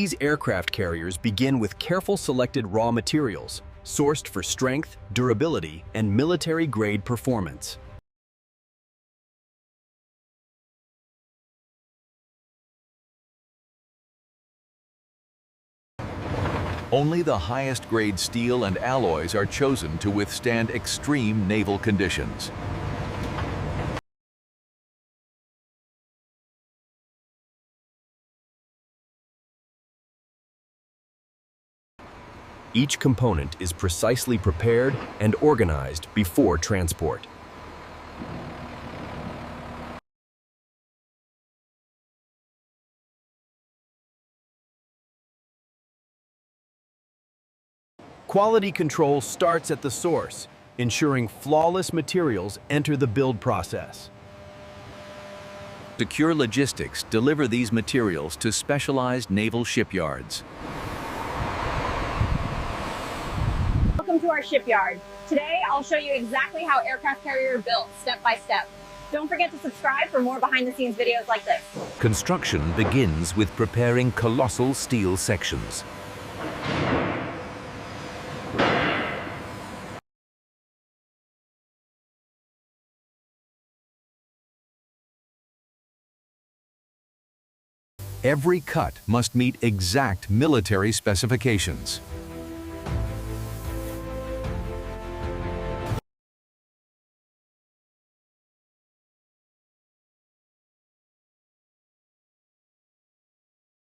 These aircraft carriers begin with careful selected raw materials, sourced for strength, durability, and military-grade performance. Only the highest grade steel and alloys are chosen to withstand extreme naval conditions. Each component is precisely prepared and organized before transport. Quality control starts at the source, ensuring flawless materials enter the build process. Secure logistics deliver these materials to specialized naval shipyards. Welcome to our shipyard. Today, I'll show you exactly how aircraft carrier are built, step by step. Don't forget to subscribe for more behind-the-scenes videos like this. Construction begins with preparing colossal steel sections. Every cut must meet exact military specifications.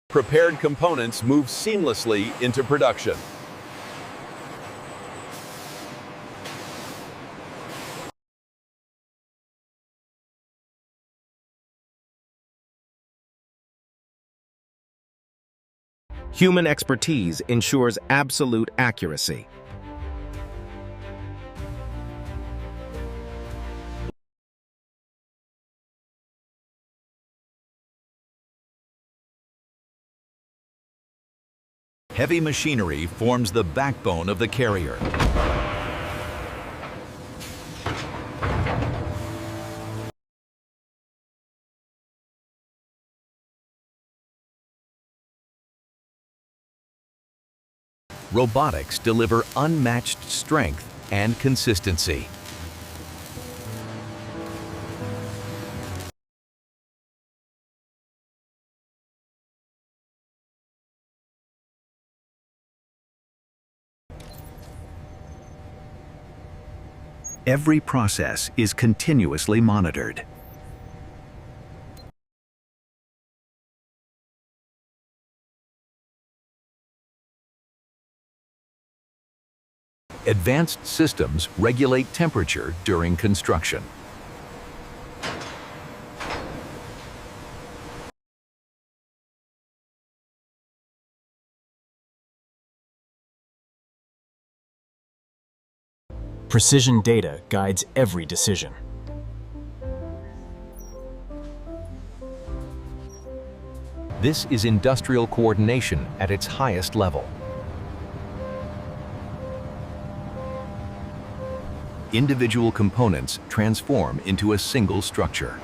Prepared components move seamlessly into production. Human expertise ensures absolute accuracy. Heavy machinery forms the backbone of the carrier. Robotics deliver unmatched strength and consistency. Every process is continuously monitored. Advanced systems regulate temperature during construction. Precision data guides every decision. This is industrial coordination at its highest level. Individual components transform into a single structure.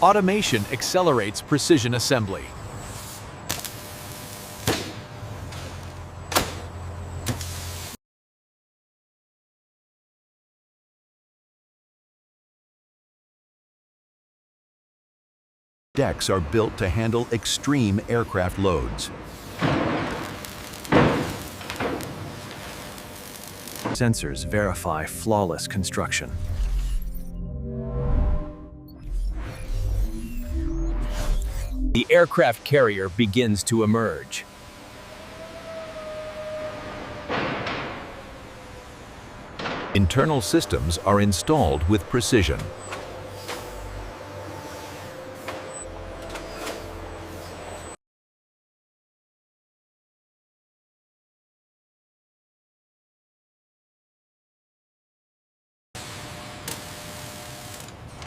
Automation accelerates precision assembly. Decks are built to handle extreme aircraft loads. Sensors verify flawless construction. The aircraft carrier begins to emerge. Internal systems are installed with precision.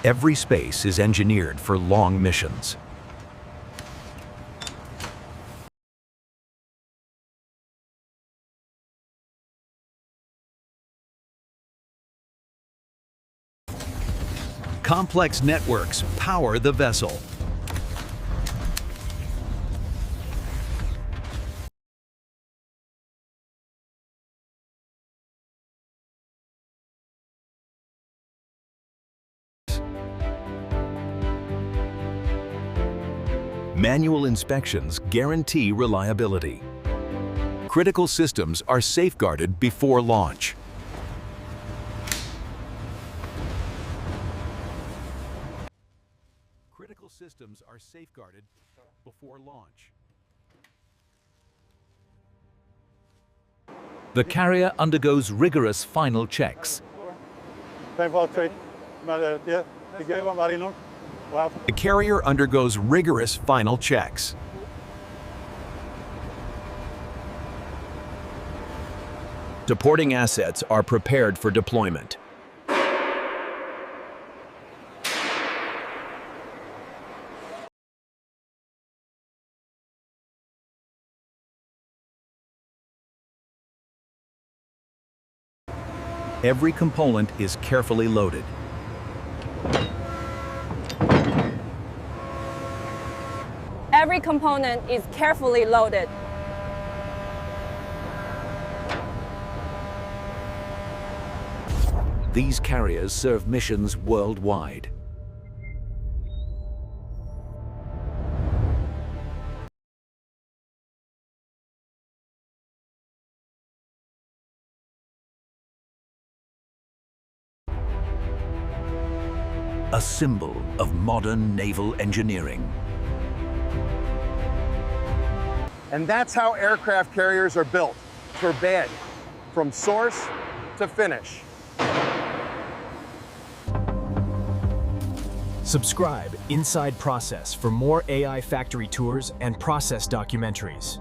Every space is engineered for long missions. Complex networks power the vessel. Manual inspections guarantee reliability. Critical systems are safeguarded before launch. Critical systems are safeguarded before launch. The carrier undergoes rigorous final checks. The carrier undergoes rigorous final checks. Supporting assets are prepared for deployment. Every component is carefully loaded. Every component is carefully loaded. These carriers serve missions worldwide. A symbol of modern naval engineering. And that's how aircraft carriers are built, for bed, from source to finish. Subscribe Inside Process for more AI factory tours and process documentaries.